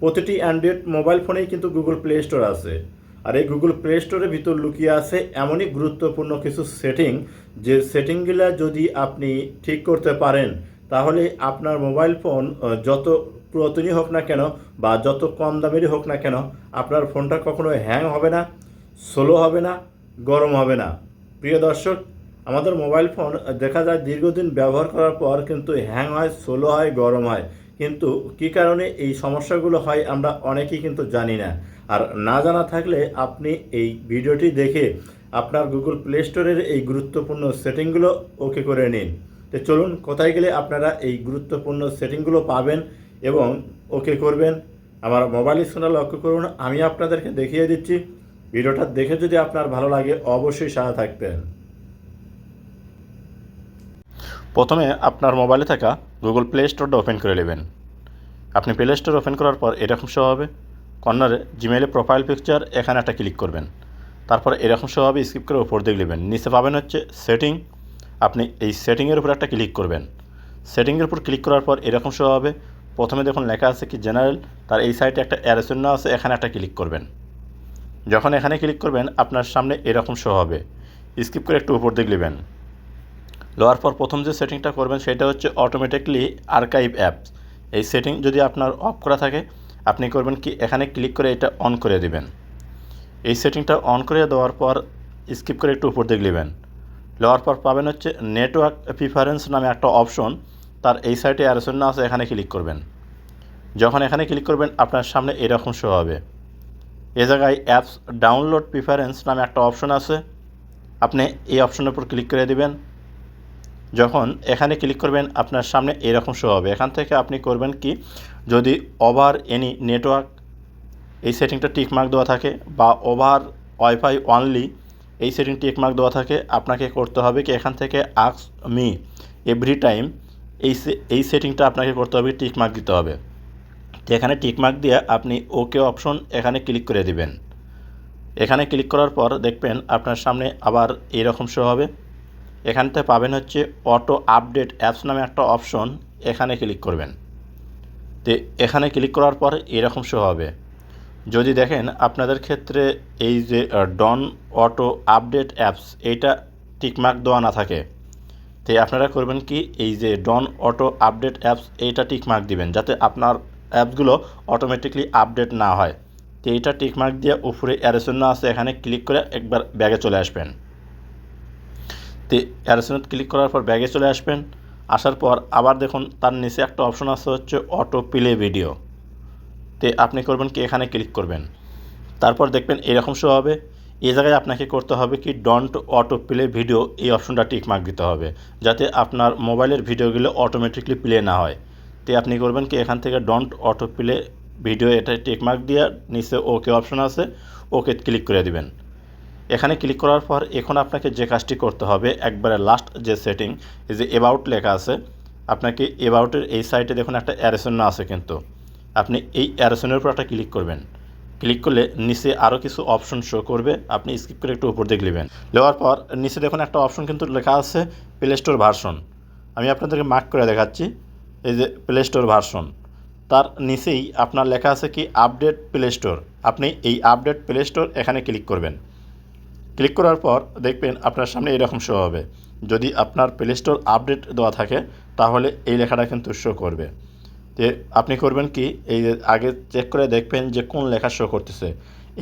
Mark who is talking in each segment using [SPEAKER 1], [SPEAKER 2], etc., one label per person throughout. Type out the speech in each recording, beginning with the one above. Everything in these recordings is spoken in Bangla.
[SPEAKER 1] প্রতিটি অ্যান্ড্রয়েড মোবাইল ফোনেই কিন্তু গুগল প্লে স্টোর আছে। আর এই গুগল প্লে স্টোরের ভিতর লুকিয়ে আছে এমনই গুরুত্বপূর্ণ কিছু সেটিং, যে সেটিংগুলো যদি আপনি ঠিক করতে পারেন তাহলে আপনার মোবাইল ফোন যত পুরাতনই হোক না কেন বা যত কম দামেরই হোক না কেন, আপনার ফোনটা কখনো হ্যাং হবে না, স্লো হবে না, গরম হবে না। প্রিয় দর্শক, আমাদের মোবাইল ফোন দেখা যায় দীর্ঘদিন ব্যবহার করার পর কিন্তু হ্যাং হয়, স্লো হয়, গরম হয়। কিন্তু কী কারণে এই সমস্যাগুলো হয় আমরা অনেকেই কিন্তু জানি না। আর না জানা থাকলে আপনি এই ভিডিওটি দেখে আপনার গুগল প্লে স্টোরের এই গুরুত্বপূর্ণ সেটিংগুলো ওকে করে নিন। তো চলুন, কোথায় গেলে আপনারা এই গুরুত্বপূর্ণ সেটিংগুলো পাবেন এবং ওকে করবেন, আমার মোবাইল স্ক্রিনে লক্ষ্য করুন। আমি আপনাদেরকে দেখিয়ে দিচ্ছি। ভিডিওটা দেখে যদি আপনার ভালো লাগে অবশ্যই সাথে থাকবেন। প্রথমে আপনার মোবাইলে থাকা গুগল প্লে স্টোরটা ওপেন করে নেবেন। আপনি প্লে স্টোর ওপেন করার পর এরকম শো হবে, কর্নারে জিমেইলে প্রোফাইল পিকচার, এখানে একটা ক্লিক করবেন। তারপর এরকম শো হবে, স্কিপ করে উপর দিকে নেবেন, নিচে পাবেন হচ্ছে সেটিং। আপনি এই সেটিংয়ের উপর একটা ক্লিক করবেন। সেটিংয়ের উপর ক্লিক করার পর এরকম শো হবে। প্রথমে দেখুন লেখা আছে কি জেনারেল, তার এই সাইডে একটা অ্যারো চিহ্ন আছে, এখানে একটা ক্লিক করবেন। যখন এখানে ক্লিক করবেন আপনার সামনে এরকম শো হবে, স্কিপ করে একটু উপর দিকে নেবেন। লওয়ার পর প্রথম যে সেটিংটা করবেন সেটা হচ্ছে অটোমেটিকলি আর্কাইভ অ্যাপস। এই সেটিং যদি আপনার অফ করা থাকে আপনি করবেন কি, এখানে ক্লিক করে এটা অন করে দিবেন। এই সেটিংটা অন করে দেওয়ার পর স্কিপ করে একটু উপর দিকে নেবেন। লওয়ার পর পাবেন হচ্ছে নেটওয়ার্ক প্রিফারেন্স নামে একটা অপশন, তার এই সাইডে অ্যারো চিহ্ন আছে, এখানে ক্লিক করবেন। যখন এখানে ক্লিক করবেন আপনার সামনে এরকম শো হবে। এ জায়গায় অ্যাপস ডাউনলোড প্রিফারেন্স নামে একটা অপশন আছে, আপনি এই অপশনের উপর ক্লিক করে দিবেন। যখন এখানে ক্লিক করবেন আপনার সামনে এরকম শো হবে। এখান থেকে আপনি করবেন কি, যদি ওভার এনি নেটওয়ার্ক এই সেটিংটা টিকমার্ক দেওয়া থাকে বা ওভার ওয়াইফাই অনলি এই সেটিং টিকমার্ক দেওয়া থাকে, আপনাকে করতে হবে কি, এখান থেকে আস্ক মি এভরি টাইম এই সেটিংটা আপনাকে করতে হবে, টিকমার্ক দিতে হবে। তো এখানে টিকমার্ক দিয়ে আপনি ওকে অপশন এখানে ক্লিক করে দিবেন। এখানে ক্লিক করার পর দেখবেন আপনার সামনে আবার এইরকম শো হবে। এখানতে পাবেন হচ্ছে অটো আপডেট অ্যাপস নামে একটা অপশন, এখানে ক্লিক করবেন। তো এখানে ক্লিক করার পর এরকম শো হবে। যদি দেখেন আপনাদের ক্ষেত্রে এই যে ডন অটো আপডেট অ্যাপস এইটা টিকমার্ক দেওয়া না থাকে, তো আপনারা করবেন কি, এই যে ডন অটো আপডেট অ্যাপস এইটা টিকমার্ক দিবেন, যাতে আপনার অ্যাপসগুলো অটোমেটিকলি আপডেট না হয়। তো এইটা টিকমার্ক দিয়ে উপরে অ্যারো চিহ্ন আছে, এখানে ক্লিক করে একবার ব্যাগে চলে আসবেন। তো অ্যারো চিহ্ন ক্লিক করার পর ব্যাগে চলে আসবেন। আসার পর আবার দেখুন তার নিচে একটা অপশন আছে হচ্ছে অটো প্লে ভিডিও। তো আপনি করবেন কি, এখানে ক্লিক করবেন। তারপর দেখবেন এরকম শো হবে। এই জায়গায় আপনাকে করতে হবে কি, ডন্ট অটো প্লে ভিডিও এই অপশনটা টিকমার্ক দিতে হবে, যাতে আপনার মোবাইলের ভিডিওগুলো অটোমেটিকলি প্লে না হয়। তো আপনি করবেন কি, এখান থেকে ডন্ট অটো প্লে ভিডিও এটা টিকমার্ক দিয়ে নিচে ওকে অপশন আছে, ওকে ক্লিক করে দিবেন। এখানে ক্লিক করার পর এখন আপনাকে যে কাজটি করতে হবে, একবারে লাস্ট যে সেটিং, এই যে অ্যাবাউট লেখা আছে, আপনাকে অ্যাবাউটের এই সাইডে দেখুন একটা অ্যারো চিহ্ন আছে, কিন্তু আপনি এই অ্যারো চিহ্নের উপর একটা ক্লিক করবেন। ক্লিক করলে নিচে আরও কিছু অপশন শো করবে, আপনি স্কিপ করে একটু উপর দিকে নেবেন। নেওয়ার পর নিচে দেখুন একটা অপশন কিন্তু লেখা আছে প্লে স্টোর ভার্সন। আমি আপনাদেরকে মার্ক করে দেখাচ্ছি, এই যে প্লে স্টোর ভার্সন, তার নিচেই আপনার লেখা আছে কি আপডেট প্লে স্টোর। আপনি এই আপডেট প্লে স্টোর এখানে ক্লিক করবেন। ক্লিক করার পর দেখবেন আপনার সামনে এরকম শো হবে। যদি আপনার প্লে স্টোর আপডেট দেওয়া থাকে তাহলে এই লেখাটা কিন্তু শো করবে। তো আপনি করবেন কি, এই যে আগে চেক করে দেখবেন যে কোন লেখা শো করতেছে,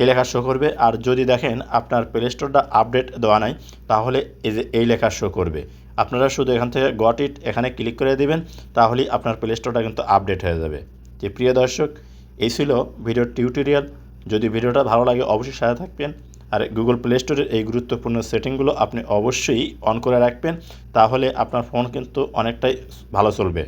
[SPEAKER 1] এই লেখা শো করবে। আর যদি দেখেন আপনার প্লে স্টোরটা আপডেট দেওয়া নাই তাহলে এই যে এই লেখা শো করবে। আপনারা শুধু এখান থেকে গট ইট এখানে ক্লিক করে দিবেন, তাহলেই আপনার প্লে স্টোরটা কিন্তু আপডেট হয়ে যাবে। যে প্রিয় দর্শক, এই ছিল ভিডিওর টিউটোরিয়াল। যদি ভিডিওটা ভালো লাগে অবশ্যই সাথে থাকবেন। আর গুগল প্লে স্টোরের এই গুরুত্বপূর্ণ সেটিংগুলো আপনি অবশ্যই অন করে রাখবেন, তাহলে আপনার ফোন কিন্তু অনেকটাই ভালো চলবে।